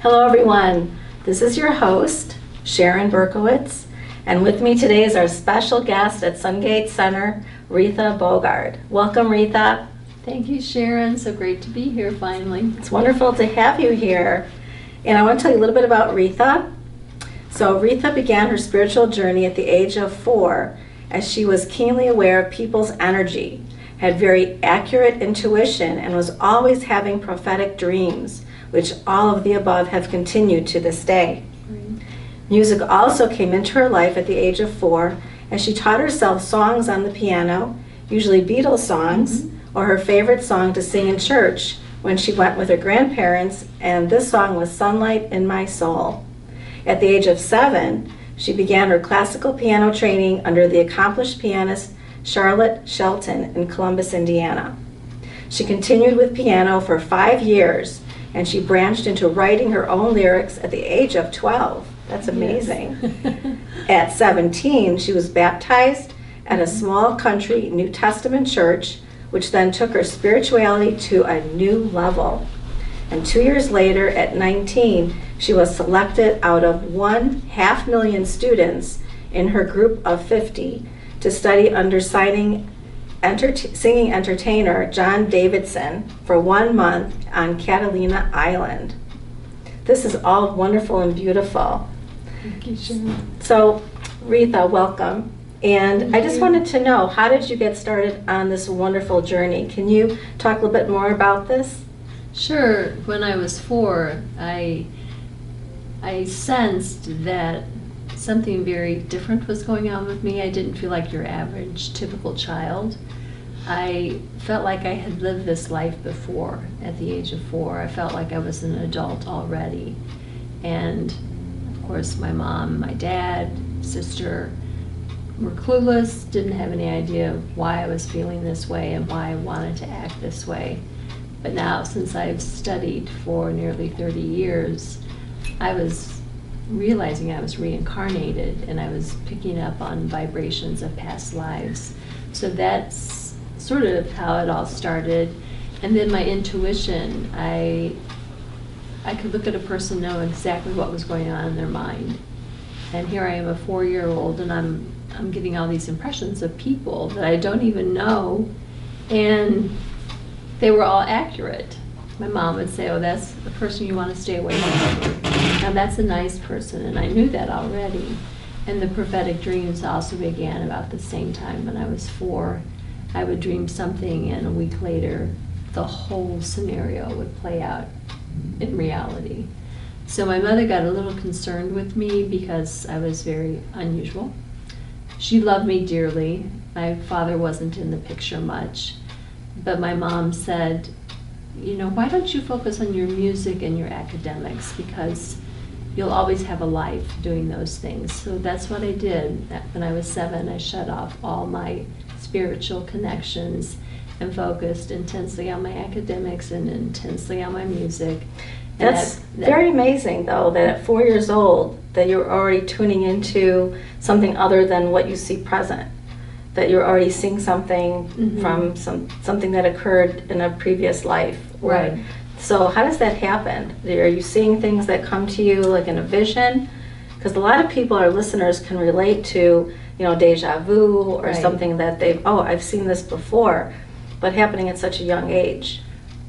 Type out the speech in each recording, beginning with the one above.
Hello everyone, this is your host, Sharon Berkowitz, and with me today is our special guest at Sungates Center, Retha Bogard. Welcome, Retha. Thank you, Sharon. So great to be here finally. It's wonderful to have you here. And I want to tell you a little bit about Retha. So Retha began her spiritual journey at the age of 4 as she was keenly aware of people's energy, had very accurate intuition, and was always having prophetic dreams, which all of the above have continued to this day. Right. Music also came into her life at the age of 4 as she taught herself songs on the piano, usually Beatles songs, or her favorite song to sing in church when she went with her grandparents, and this song was Sunlight in My Soul. At the age of 7, she began her classical piano training under the accomplished pianist Charlotte Shelton in Columbus, Indiana. She continued with piano for 5 years, and she branched into writing her own lyrics at the age of 12. That's amazing. Yes. At 17, she was baptized at a small country New Testament church, which then took her spirituality to a new level. And 2 years later, at 19, she was selected out of 500,000 students in her group of 50 to study under singing entertainer John Davidson for 1 month on Catalina Island. This is all wonderful and beautiful. Thank you, Sharon. So, Retha, welcome. And I just wanted to know, how did you get started on this wonderful journey? Can you talk a little bit more about this? Sure. When I was 4, I sensed that something very different was going on with me. I didn't feel like your average, typical child. I felt like I had lived this life before at the age of 4. I felt like I was an adult already. And of course, my mom, my dad, sister were clueless, didn't have any idea of why I was feeling this way and why I wanted to act this way. But now, since I've studied for nearly 30 years, I was realizing I was reincarnated, and I was picking up on vibrations of past lives. So that's sort of how it all started. And then my intuition, I could look at a person, know exactly what was going on in their mind. And here I am, a 4-year-old, and I'm getting all these impressions of people that I don't even know, and they were all accurate. My mom would say, oh, that's the person you want to stay away from. Now that's a nice person, and I knew that already. And the prophetic dreams also began about the same time. When I was 4, I would dream something, and a week later, the whole scenario would play out in reality. So my mother got a little concerned with me because I was very unusual. She loved me dearly. My father wasn't in the picture much. But my mom said, you know, why don't you focus on your music and your academics, because you'll always have a life doing those things. So that's what I did. When I was 7, I shut off all my spiritual connections and focused intensely on my academics and intensely on my music. That's very amazing, though, that at 4 years old, that you're already tuning into something other than what you see present. That you're already seeing something from something that occurred in a previous life. Right. So how does that happen? Are you seeing things that come to you like in a vision? Because a lot of people, our listeners, can relate to, you know, deja vu or something that I've seen this before, but happening at such a young age.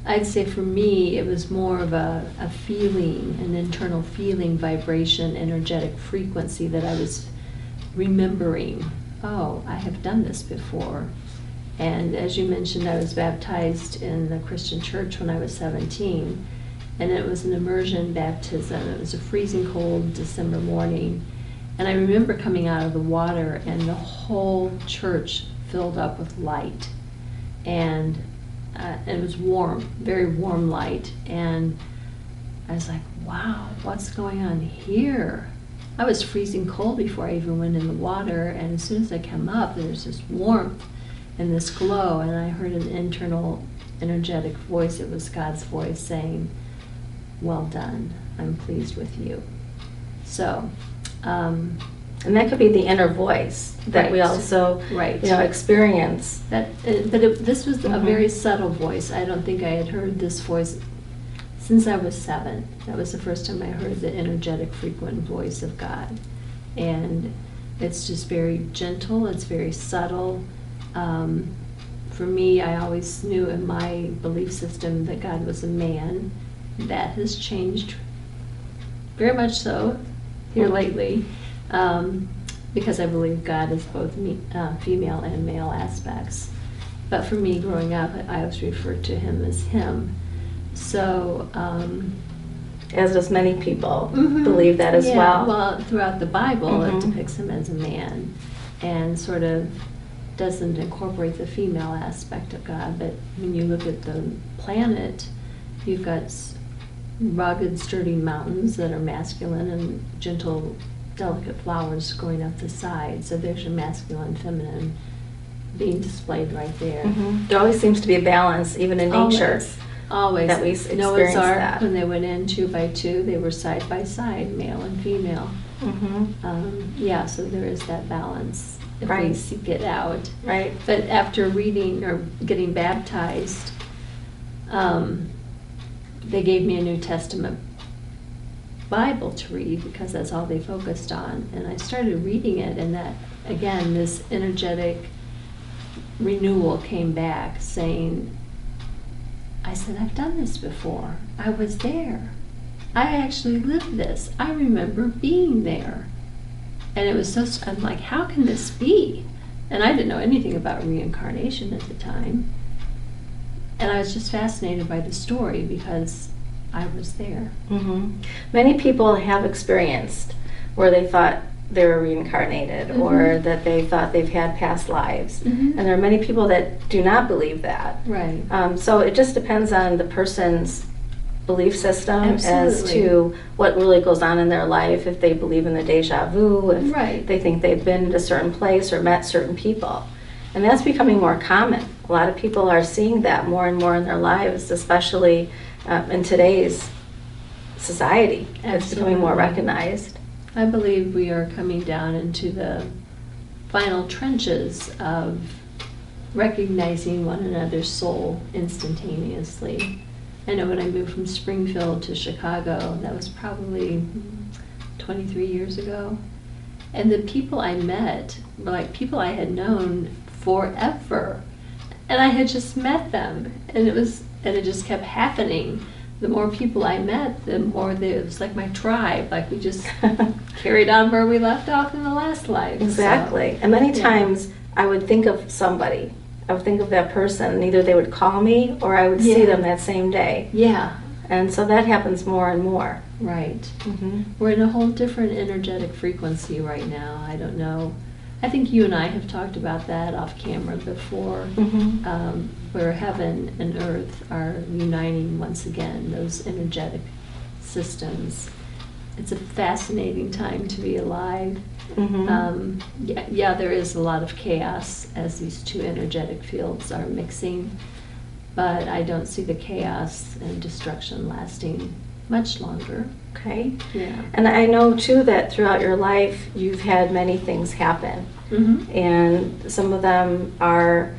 I'd say for me, it was more of a feeling, an internal feeling, vibration, energetic frequency that I was remembering. Oh, I have done this before. And as you mentioned, I was baptized in the Christian church when I was 17, and it was an immersion baptism. It was a freezing cold December morning, and I remember coming out of the water and the whole church filled up with light, and it was warm, very warm light, and I was like, wow, what's going on here? I was freezing cold before I even went in the water, and as soon as I came up, there's this warmth and this glow, and I heard an internal energetic voice. It was God's voice saying, well done, I'm pleased with you. So, and that could be the inner voice that we also experience. This was a very subtle voice. I don't think I had heard this voice since I was 7. That was the first time I heard the energetic, frequent voice of God. And it's just very gentle, it's very subtle. For me, I always knew in my belief system that God was a man. That has changed very much so here lately, because I believe God is both female and male aspects. But for me, growing up, I always referred to him as him. So, as does many people believe that as well. Well, throughout the Bible, it depicts him as a man, and sort of doesn't incorporate the female aspect of God. But when you look at the planet, you've got rugged, sturdy mountains that are masculine and gentle, delicate flowers growing up the side. So there's your masculine, feminine being displayed right there. There always seems to be a balance, even in nature. Always. That we experience Noah's Ark, that. when they went in 2 by 2, they were side by side, male and female. Yeah, so there is that balance if we seek it out. Right. But after reading or getting baptized, they gave me a New Testament Bible to read because that's all they focused on. And I started reading it, and that, again, this energetic renewal came back saying, I said, I've done this before. I was there. I actually lived this. I remember being there. And it was so, I'm like, how can this be? And I didn't know anything about reincarnation at the time. And I was just fascinated by the story because I was there. Many people have experienced where they thought they were reincarnated or that they thought they've had past lives. And there are many people that do not believe that. Right. So it just depends on the person's belief system as Absolutely. to what really goes on in their life, if they believe in the deja vu, if they think they've been to a certain place or met certain people. And that's becoming more common. A lot of people are seeing that more and more in their lives, especially in today's society. It's becoming more recognized. I believe we are coming down into the final trenches of recognizing one another's soul instantaneously. I know when I moved from Springfield to Chicago, that was probably 23 years ago. And the people I met were like people I had known forever. And I had just met them. And it just kept happening. The more people I met, the more it was like my tribe. Like we just carried on where we left off in the last life. Exactly. So, and many times I would think of somebody. I would think of that person, and either they would call me or I would see them that same day. Yeah. And so that happens more and more. Right. We're in a whole different energetic frequency right now. I don't know. I think you and I have talked about that off camera before, where heaven and earth are uniting once again, those energetic systems. It's a fascinating time to be alive. Yeah, there is a lot of chaos as these two energetic fields are mixing, but I don't see the chaos and destruction lasting much longer. Okay. Yeah. And I know too that throughout your life you've had many things happen. And some of them are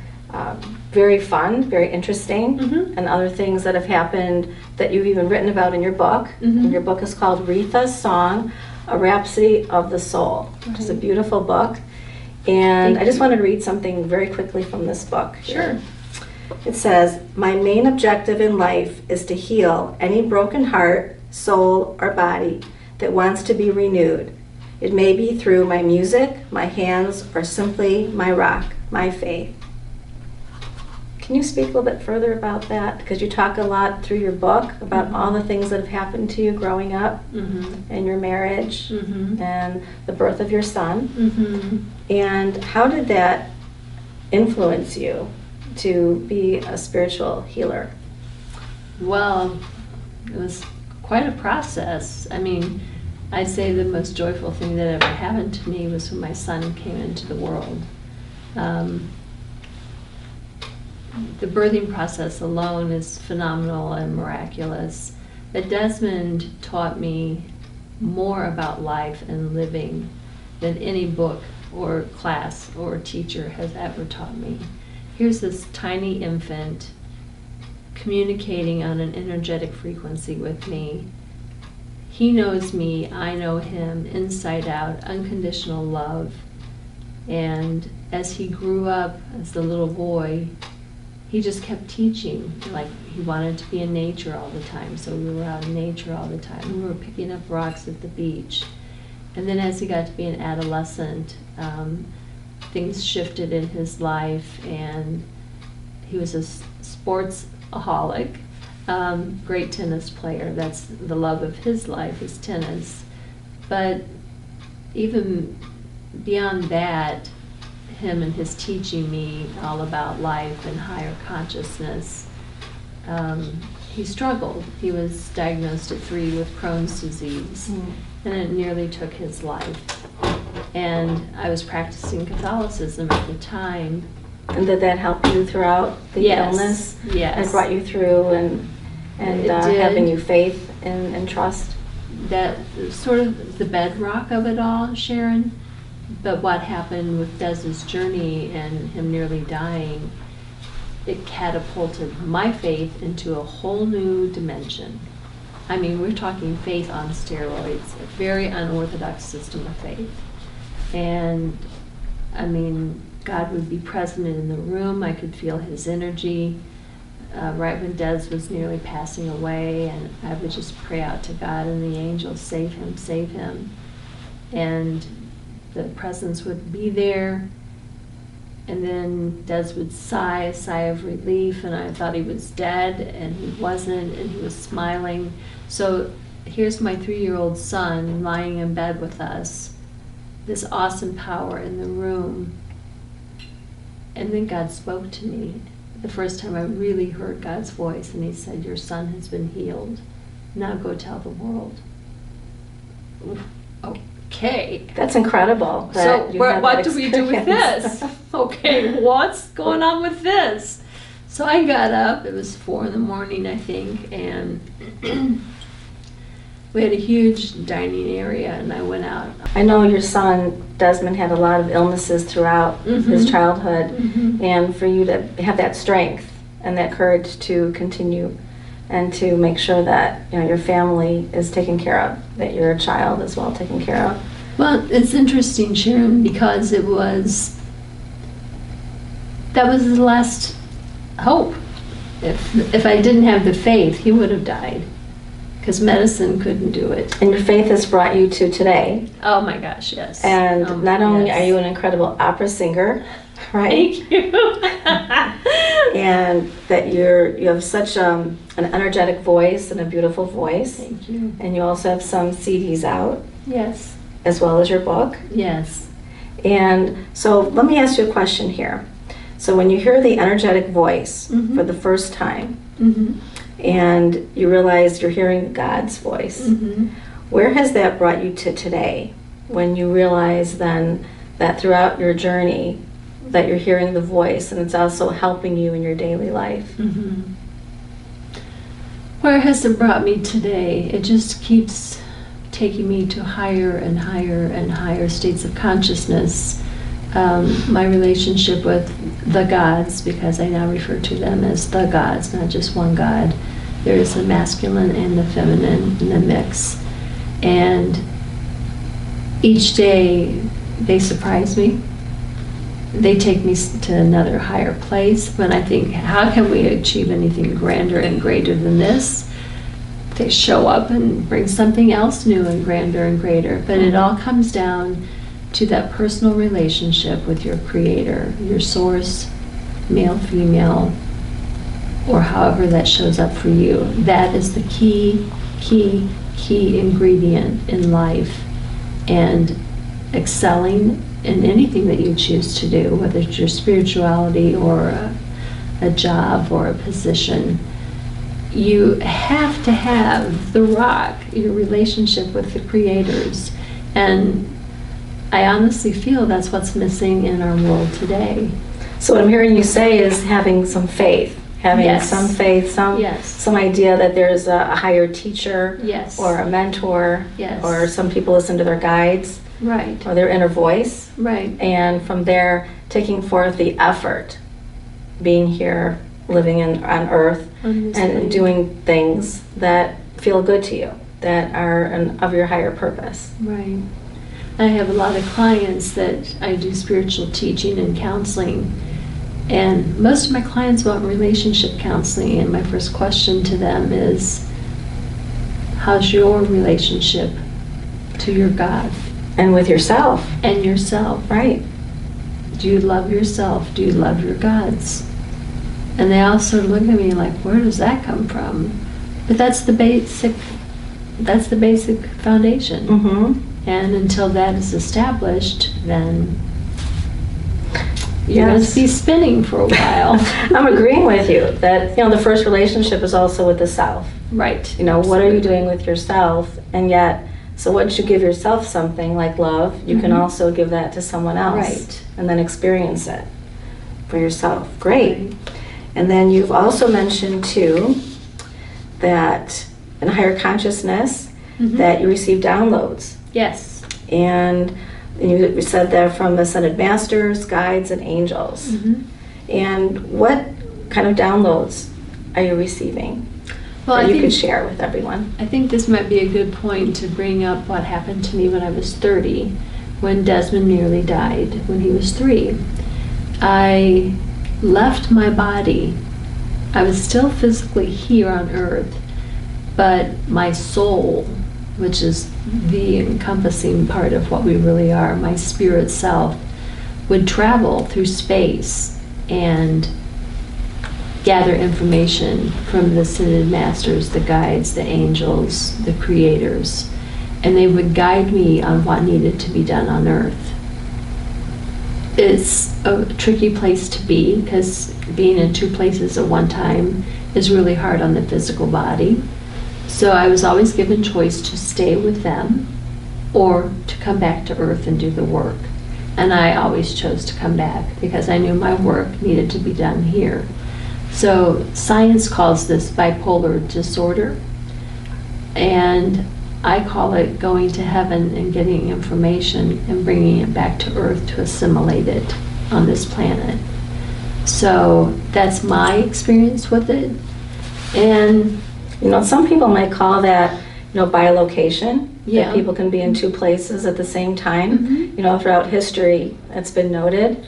very fun, very interesting, and other things that have happened that you've even written about in your book. And your book is called Retha's Song, A Rhapsody of the Soul, which is a beautiful book. And I just wanted to read something very quickly from this book. Sure. It says, "My main objective in life is to heal any broken heart, soul, or body that wants to be renewed. It may be through my music, my hands, or simply my rock, my faith." Can you speak a little bit further about that? Because you talk a lot through your book about all the things that have happened to you growing up, and your marriage, and the birth of your son. And how did that influence you to be a spiritual healer? Well, it was quite a process. I mean, I'd say the most joyful thing that ever happened to me was when my son came into the world. The birthing process alone is phenomenal and miraculous. But Desmond taught me more about life and living than any book or class or teacher has ever taught me. Here's this tiny infant communicating on an energetic frequency with me. He knows me, I know him, inside out, unconditional love. And as he grew up as a little boy, he just kept teaching. Like, he wanted to be in nature all the time, so we were out in nature all the time. We were picking up rocks at the beach. And then as he got to be an adolescent, things shifted in his life, and he was a sportsaholic, great tennis player. That's the love of his life, is tennis. But even beyond that, him and his teaching me all about life and higher consciousness, he struggled. He was diagnosed at 3 with Crohn's disease, and it nearly took his life. And I was practicing Catholicism at the time. And did that help you throughout the illness? Yes. It brought you through and having you faith and trust? That sort of the bedrock of it all, Sharon. But what happened with Des's journey and him nearly dying, it catapulted my faith into a whole new dimension. I mean, we're talking faith on steroids, a very unorthodox system of faith. And I mean, God would be present in the room. I could feel his energy. Right when Des was nearly passing away, and I would just pray out to God and the angels, save him, save him. And the presence would be there. And then Des would sigh a sigh of relief, and I thought he was dead, and he wasn't, and he was smiling. So here's my 3-year-old son lying in bed with us, this awesome power in the room. And then God spoke to me, the first time I really heard God's voice, and he said, "Your son has been healed. Now go tell the world." Okay. That's incredible. So what do we do with this? Okay, what's going on with this? So I got up, it was 4 in the morning, I think, and we had a huge dining area, and I went out. I know your son, Desmond, had a lot of illnesses throughout his childhood, and for you to have that strength and that courage to continue and to make sure that your family is taken care of, that your child is well taken care of. Well, it's interesting, Sharon, because that was his last hope. If I didn't have the faith, he would have died, because medicine couldn't do it. And your faith has brought you to today. Oh my gosh, yes. And not only are you an incredible opera singer, right? Thank you. And that you have such an energetic voice and a beautiful voice. Thank you. And you also have some CDs out. Yes. As well as your book. Yes. And so let me ask you a question here. So when you hear the energetic voice for the first time, and you realize you're hearing God's voice, where has that brought you to today? When you realize then that throughout your journey that you're hearing the voice, and it's also helping you in your daily life. Where has it brought me today? It just keeps taking me to higher and higher and higher states of consciousness. My relationship with the gods, because I now refer to them as the gods, not just one god. There is the masculine and the feminine in the mix. And each day they surprise me. They take me to another higher place. When I think, how can we achieve anything grander and greater than this? They show up and bring something else new and grander and greater. But it all comes down to that personal relationship with your creator, your source, male, female, or however that shows up for you. That is the key ingredient in life. And excelling in anything that you choose to do, whether it's your spirituality or a job or a position, you have to have the rock, your relationship with the creators. And I honestly feel that's what's missing in our world today. So what I'm hearing you say is having some faith. Having some faith, some idea that there's a higher teacher or a mentor, or some people listen to their guides, or their inner voice, and from there taking forth the effort, being here living on earth On this and plane. doing things that feel good to you, that are of your higher purpose. Right. I have a lot of clients that I do spiritual teaching and counseling, and most of my clients want relationship counseling, and my first question to them is, how's your relationship to your God And with yourself, and yourself? right? Do you love yourself? Do you love your gods? And they all sort of look at me like, where does that come from? But that's the basic foundation. Mm-hmm. And until that is established, then you're going to Yes. be spinning for a while. I'm agreeing with you that, the first relationship is also with the self. Right. What are you doing with yourself? And yet, so once you give yourself something like love, you can Mhm. also give that to someone else. Right. And then experience it for yourself. Great. Right. And then you've also mentioned too that in higher consciousness Mhm. that you receive downloads. Yes. And you said that from ascended masters, guides, and angels. Mhm. And what kind of downloads are you receiving Well, that I you think could share with everyone? I think this might be a good point to bring up what happened to me when I was 30, when Desmond nearly died when he was 3. I left my body. I was still physically here on earth, but my soul, which is the encompassing part of what we really are, my spirit self, would travel through space and gather information from the ascended masters, the guides, the angels, the creators, and they would guide me on what needed to be done on earth. It's a tricky place to be because being in 2 places at one time is really hard on the physical body. So I was always given choice to stay with them or to come back to earth and do the work. And I always chose to come back because I knew my work needed to be done here. So science calls this bipolar disorder, and I call it going to heaven and getting information and bringing it back to earth to assimilate it on this planet. So that's my experience with it. And Some people might call that, bilocation. Yeah. That people can be in 2 places at the same time. Mhm. Throughout history, it's been noted.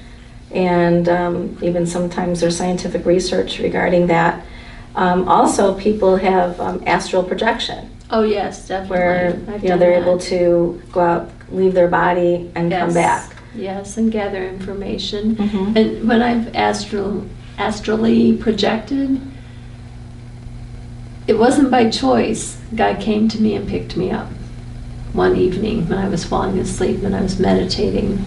And even sometimes there's scientific research regarding that. Also, people have astral projection, oh yes, definitely. where I've done they're that. able to go out, leave their body, and come Yes. back. Yes, and gather information. Mhm. And when I've astrally projected, it wasn't by choice. God came to me and picked me up one evening when I was falling asleep and I was meditating.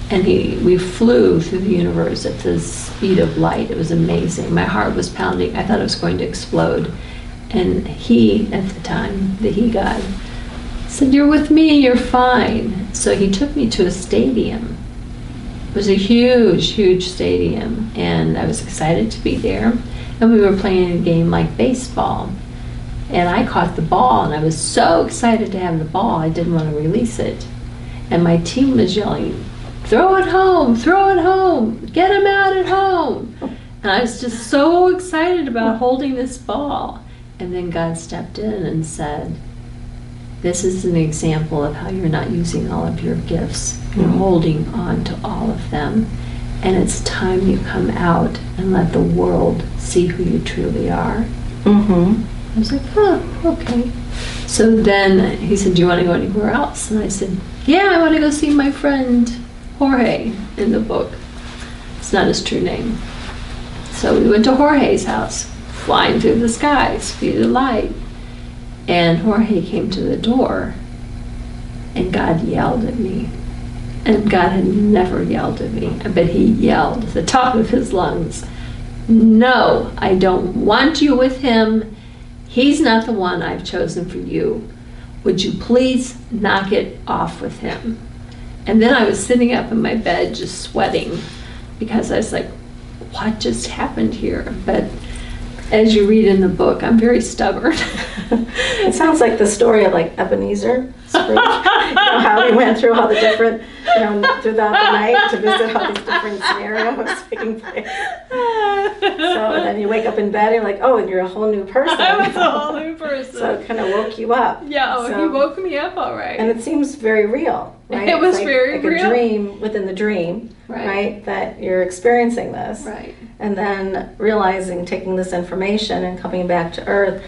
And we flew through the universe at the speed of light. It was amazing. My heart was pounding. I thought it was going to explode. And he, at the time, the he God, said, "You're with me, you're fine." So he took me to a stadium. It was a huge, huge stadium. And I was excited to be there. And we were playing a game like baseball. And I caught the ball, and I was so excited to have the ball, I didn't want to release it. And my team was yelling, "Throw it home, throw it home, get him out at home." And I was just so excited about holding this ball. And then God stepped in and said, "This is an example of how you're not using all of your gifts. You're holding on to all of them. And it's time you come out and let the world see who you truly are." Mm-hmm. I was like, "Oh, okay." So then he said, "Do you want to go anywhere else?" And I said, "Yeah, I want to go see my friend Jorge in the book." It's not his true name. So we went to Jorge's house, flying through the sky, speed of light. And Jorge came to the door, and God yelled at me. And God had never yelled at me, but he yelled at the top of his lungs, "No, I don't want you with him. He's not the one I've chosen for you. Would you please knock it off with him?" And then I was sitting up in my bed just sweating because I was like, what just happened here? But as you read in the book, I'm very stubborn. It sounds like the story of like Ebenezer Scrooge. You know how he went through all the different, throughout the night to visit all these different scenarios taking place. So then you wake up in bed and you're like, oh, and you're a whole new person. I was a whole new person. So it kind of woke you up. Yeah, so, he woke me up all right. And it seems very real, right? It was like, very like real. a dream within the dream, right? That you're experiencing this. Right. And then realizing, taking this information and coming back to Earth,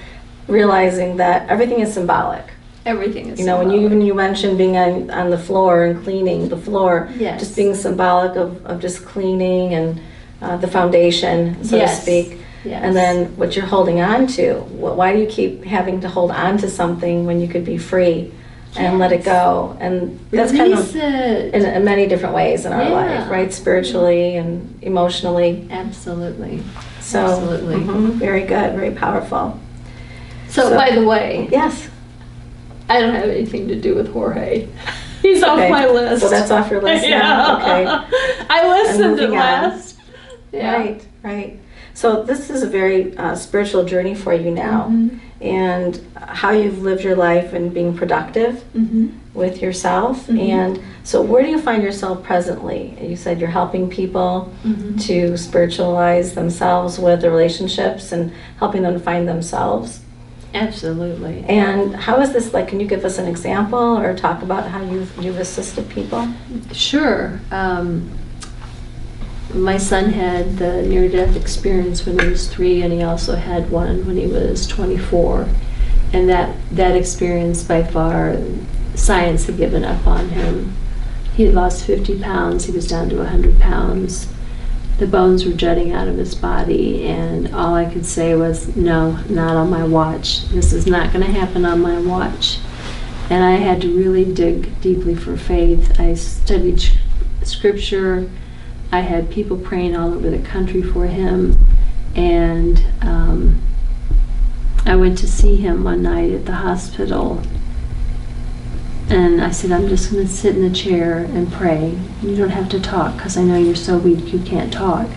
realizing that everything is symbolic. Everything is symbolic. When you mentioned being on the floor and cleaning the floor, yes. just being symbolic of just cleaning and the foundation, so yes. to speak. Yes. And then what you're holding on to. Why do you keep having to hold on to something when you could be free and let it go? And that's Release kind of in many different ways in our life, right? Spiritually and emotionally. Absolutely. So, absolutely. Very good, very powerful. So, by the way, yes, I don't have anything to do with Jorge. He's off my list. So that's off your list now. Okay. I listened to last. Yeah. Right. So this is a very spiritual journey for you now, and how you've lived your life and being productive with yourself. And so where do you find yourself presently? You said you're helping people to spiritualize themselves with the relationships and helping them find themselves. Absolutely. And how is this like? Can you give us an example or talk about how you've assisted people? Sure. My son had the near-death experience when he was 3, and he also had one when he was 24. And that experience, by far, science had given up on him. He had lost 50 pounds. He was down to 100 pounds. The bones were jutting out of his body, and all I could say was, no, not on my watch. This is not going to happen on my watch. And I had to really dig deeply for faith. I studied scripture. I had people praying all over the country for him, and I went to see him one night at the hospital, and I said, I'm just going to sit in a chair and pray. You don't have to talk, because I know you're so weak you can't talk.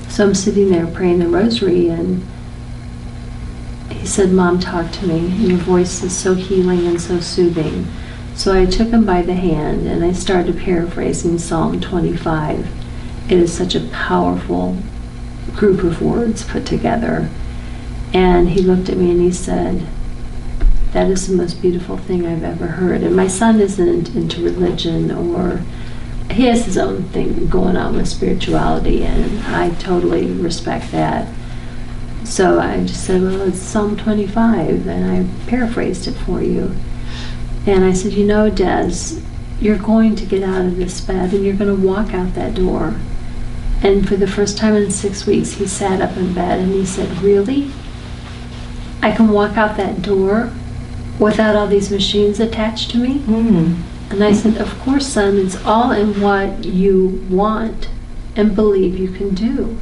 So I'm sitting there praying the rosary, and he said, Mom, talk to me. Your voice is so healing and so soothing. So I took him by the hand, and I started paraphrasing Psalm 25. It is such a powerful group of words put together. And he looked at me and he said, that is the most beautiful thing I've ever heard. And my son isn't into religion, or he has his own thing going on with spirituality, and I totally respect that. So I just said, well, it's Psalm 25, and I paraphrased it for you. And I said, Des, you're going to get out of this bed and you're going to walk out that door. And for the first time in 6 weeks, he sat up in bed and he said, really? I can walk out that door without all these machines attached to me? And I said, of course, son, it's all in what you want and believe you can do.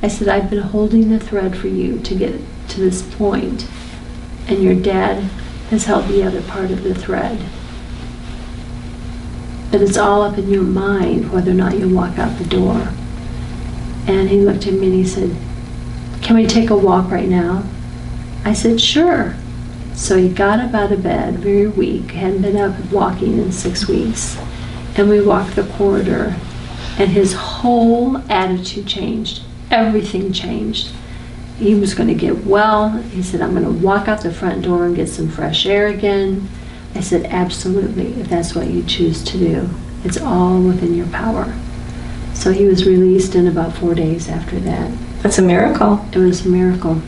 I said, I've been holding the thread for you to get to this point, and your dad has held the other part of the thread. But it's all up in your mind whether or not you walk out the door. And he looked at me and he said, can we take a walk right now? I said, sure. So he got up out of bed, very weak, hadn't been up walking in 6 weeks. And we walked the corridor, and his whole attitude changed. Everything changed. He was going to get well. He said, I'm going to walk out the front door and get some fresh air again. I said, absolutely, if that's what you choose to do. It's all within your power. So he was released in about 4 days after that. That's a miracle. It was a miracle.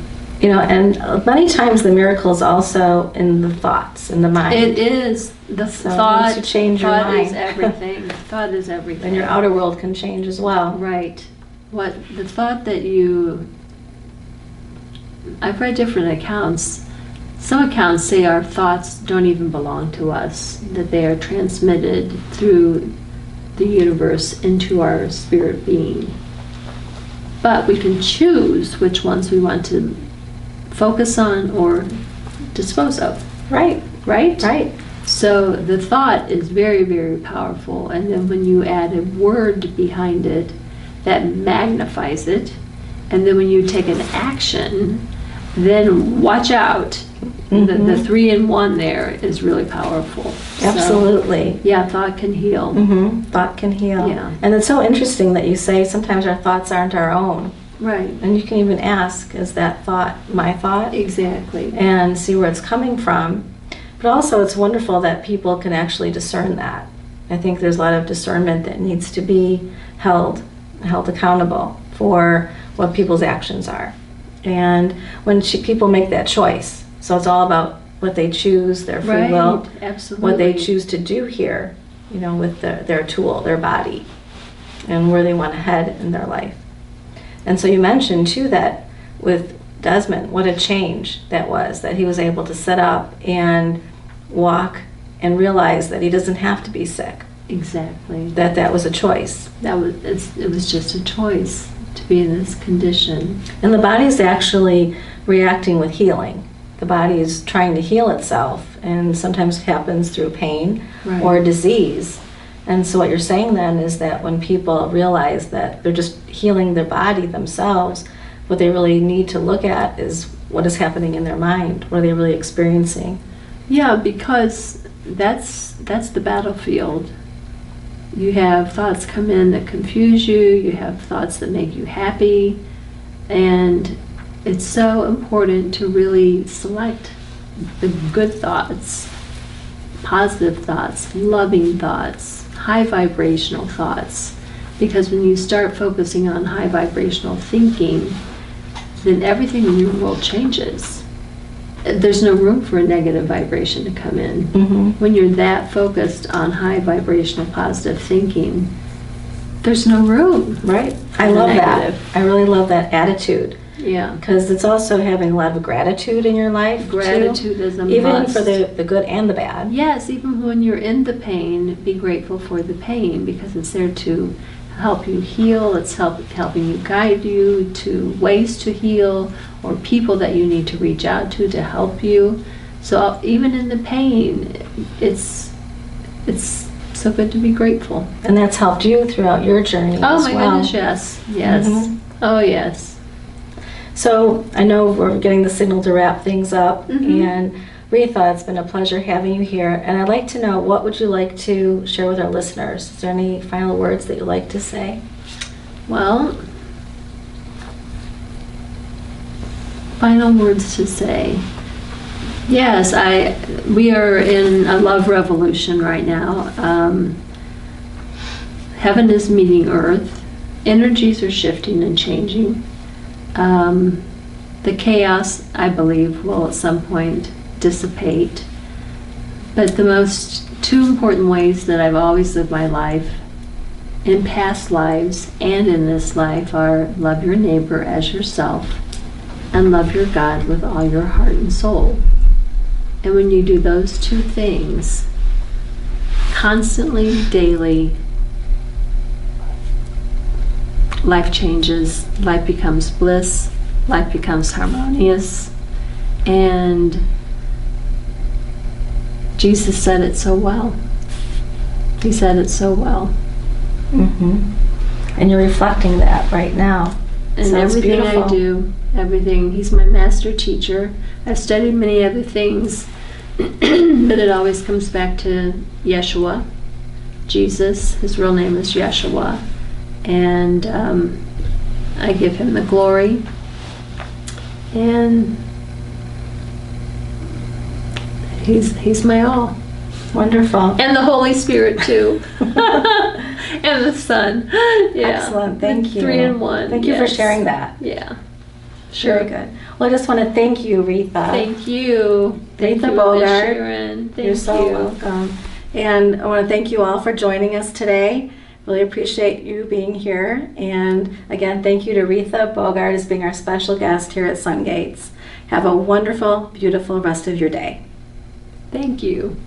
And many times the miracle is also in the thoughts, in the mind. It is. The thought, once you change your mind, is everything. Thought is everything. And your outer world can change as well. Right. The thought that I've read different accounts. Some accounts say our thoughts don't even belong to us, that they are transmitted through the universe into our spirit being. But we can choose which ones we want to focus on or dispose of. Right. So the thought is very, very powerful, and then when you add a word behind it that magnifies it, And then when you take an action, then watch out. The 3-in-1 there is really powerful. Absolutely. So, yeah, thought can heal. Thought can heal. Yeah. And it's so interesting that you say sometimes our thoughts aren't our own. Right. And you can even ask, is that thought my thought? Exactly. And see where it's coming from. But also it's wonderful that people can actually discern that. I think there's a lot of discernment that needs to be held accountable for what people's actions are. And when people make that choice, so it's all about what they choose, their free will, absolutely. what they choose to do here, with their tool, their body, and where they want to head in their life. And so you mentioned too that with Desmond, what a change that was, that he was able to sit up and walk and realize that he doesn't have to be sick. Exactly. That was a choice. It was just a choice to be in this condition. And the body is actually reacting with healing. The body is trying to heal itself, and sometimes it happens through pain or disease. And so what you're saying then is that when people realize that they're just healing their body themselves, what they really need to look at is what is happening in their mind. What are they really experiencing? Yeah, because that's the battlefield. You have thoughts come in that confuse you, you have thoughts that make you happy, and it's so important to really select the good thoughts, positive thoughts, loving thoughts, high vibrational thoughts, because when you start focusing on high vibrational thinking, then everything in your world changes. There's no room for a negative vibration to come in. When you're that focused on high vibrational positive thinking, there's no room. Right. I love that. I really love that attitude. Yeah. Because it's also having a lot of gratitude in your life. Gratitude is a even must. for the good and the bad. Yes, even when you're in the pain, be grateful for the pain, because it's there to help you heal. It's helping you, guide you to ways to heal, or people that you need to reach out to help you. So even in the pain, it's so good to be grateful. And that's helped you throughout your journey as my well. goodness, yes. Oh yes. So I know we're getting the signal to wrap things up, and Retha, it's been a pleasure having you here, and I'd like to know, what would you like to share with our listeners? Is there any final words that you'd like to say? Well, final words to say. Yes, we are in a love revolution right now. Heaven is meeting earth. Energies are shifting and changing. The chaos, I believe, will at some point dissipate. But the two important ways that I've always lived my life, in past lives and in this life, are love your neighbor as yourself and love your God with all your heart and soul. And when you do those two things constantly, daily, life changes, life becomes bliss, life becomes harmonious, and Jesus said it so well. He said it so well. And you're reflecting that right now. And Sounds everything beautiful. I do, everything, he's my master teacher. I've studied many other things, but it always comes back to Yeshua, Jesus. His real name is Yeshua. And I give him the glory, and he's my all. Wonderful. And the Holy Spirit too. And the Son. Yeah. Excellent. Thank you. 3-in-1. Thank you for sharing that. Yeah. Sure. Very good. Well, I just want to thank you, Retha. Thank you. Thank Retha you, Bogard. Miss Sharon. Thank You're so you. welcome. And I want to thank you all for joining us today. Really appreciate you being here. And again, thank you to Retha Bogard as being our special guest here at Sungates. Have a wonderful, beautiful rest of your day. Thank you.